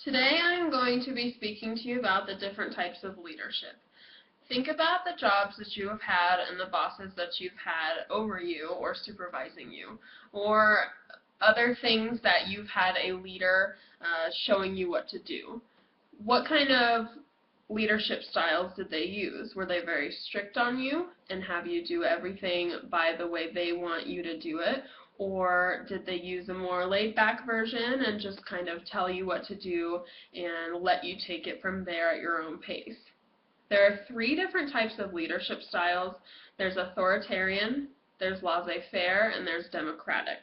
Today I'm going to be speaking to you about the different types of leadership. Think about the jobs that you have had and the bosses that you've had over you or supervising you, or other things that you've had a leader showing you what to do. What kind of leadership styles did they use? Were they very strict on you and have you do everything by the way they want you to do it? Or did they use a more laid-back version and just kind of tell you what to do and let you take it from there at your own pace? There are three different types of leadership styles. There's authoritarian, there's laissez-faire, and there's democratic.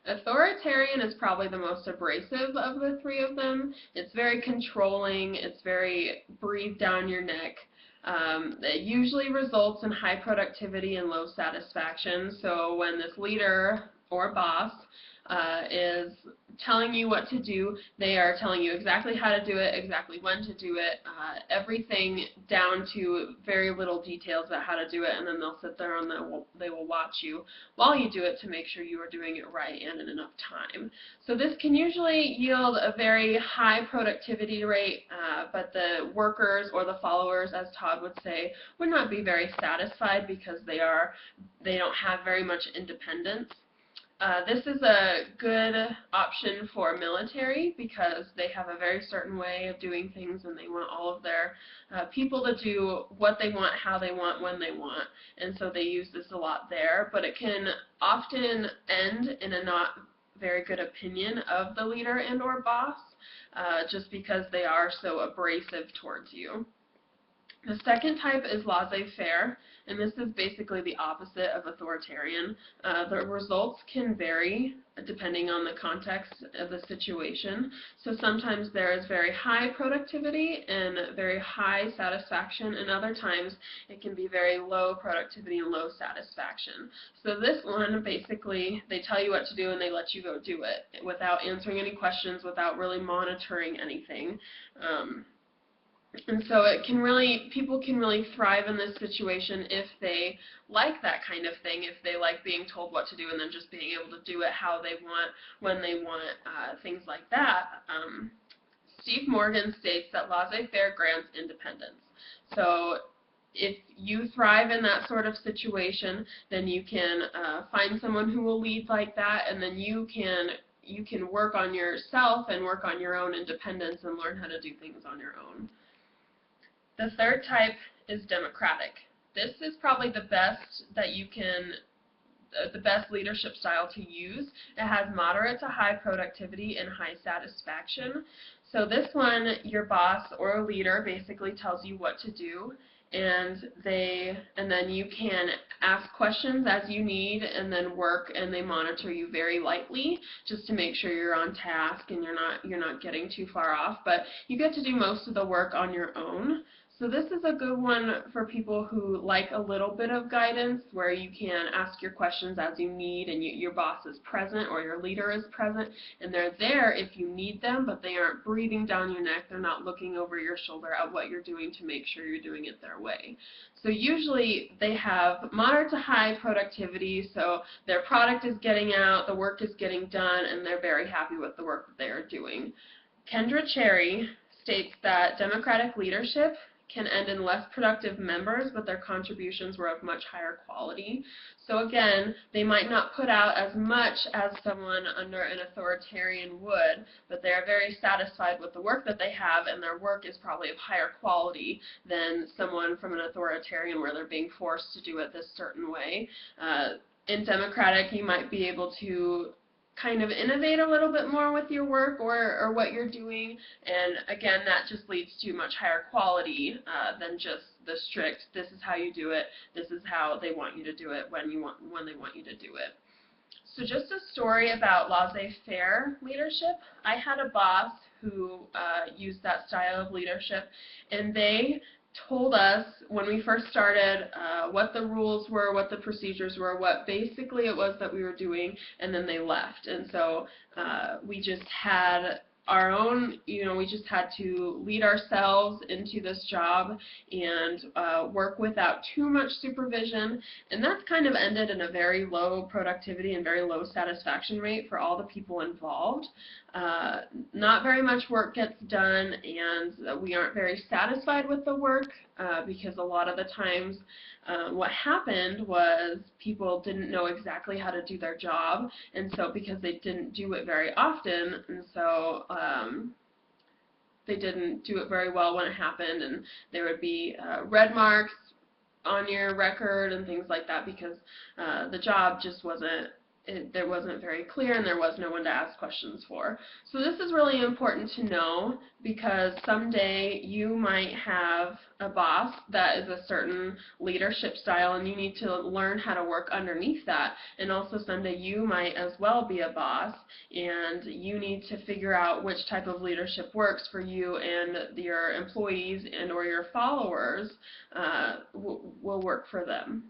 Authoritarian is probably the most abrasive of the three of them. It's very controlling, it's very breathe down your neck. It usually results in high productivity and low satisfaction. So when this leader or boss is telling you what to do, they are telling you exactly how to do it, exactly when to do it, everything down to very little details about how to do it, and then they'll sit there and they will watch you while you do it to make sure you are doing it right and in enough time. So this can usually yield a very high productivity rate, but the workers or the followers, as Todd would say, would not be very satisfied because they don't have very much independence. This is a good option for military because they have a very certain way of doing things and they want all of their people to do what they want, how they want, when they want, and so they use this a lot there, but it can often end in a not very good opinion of the leader and or boss just because they are so abrasive towards you. The second type is laissez-faire, and this is basically the opposite of authoritarian. The results can vary depending on the context of the situation. So sometimes there is very high productivity and very high satisfaction, and other times it can be very low productivity and low satisfaction. So this one, basically, they tell you what to do and they let you go do it without answering any questions, without really monitoring anything. And so people can really thrive in this situation if they like that kind of thing, if they like being told what to do and then just being able to do it how they want, when they want, things like that. Steve Morgan states that laissez-faire grants independence. So if you thrive in that sort of situation, then you can find someone who will lead like that, and then you can work on yourself and work on your own independence and learn how to do things on your own. The third type is democratic. This is probably the best leadership style to use. It has moderate to high productivity and high satisfaction. So this one, your boss or a leader basically tells you what to do, and then you can ask questions as you need and then work, and they monitor you very lightly just to make sure you're on task and you're not getting too far off, but you get to do most of the work on your own. So this is a good one for people who like a little bit of guidance, where you can ask your questions as you need, and your boss is present or your leader is present, and they're there if you need them, but they aren't breathing down your neck. They're not looking over your shoulder at what you're doing to make sure you're doing it their way. So usually they have moderate to high productivity, so their product is getting out, the work is getting done, and they're very happy with the work that they are doing. Kendra Cherry states that democratic leadership can end in less productive members, but their contributions were of much higher quality. So again, they might not put out as much as someone under an authoritarian would, but they're very satisfied with the work that they have, and their work is probably of higher quality than someone from an authoritarian where they're being forced to do it this certain way. In democratic, you might be able to kind of innovate a little bit more with your work or what you're doing, and again, that just leads to much higher quality than just the strict, this is how you do it, this is how they want you to do it, when they want you to do it. So just a story about laissez-faire leadership. I had a boss who used that style of leadership, and they told us when we first started what the rules were, what the procedures were, what basically it was that we were doing, and then they left. And so we just had our own, we just had to lead ourselves into this job and work without too much supervision, and that's kind of ended in a very low productivity and very low satisfaction rate for all the people involved. Not very much work gets done, and we aren't very satisfied with the work because a lot of the times what happened was people didn't know exactly how to do their job, and so because they didn't do it very often, and so they didn't do it very well when it happened, and there would be red marks on your record and things like that because the job just wasn't very clear, and there was no one to ask questions for. So this is really important to know because someday you might have a boss that is a certain leadership style, and you need to learn how to work underneath that. And also someday you might as well be a boss, and you need to figure out which type of leadership works for you and your employees and or your followers will work for them.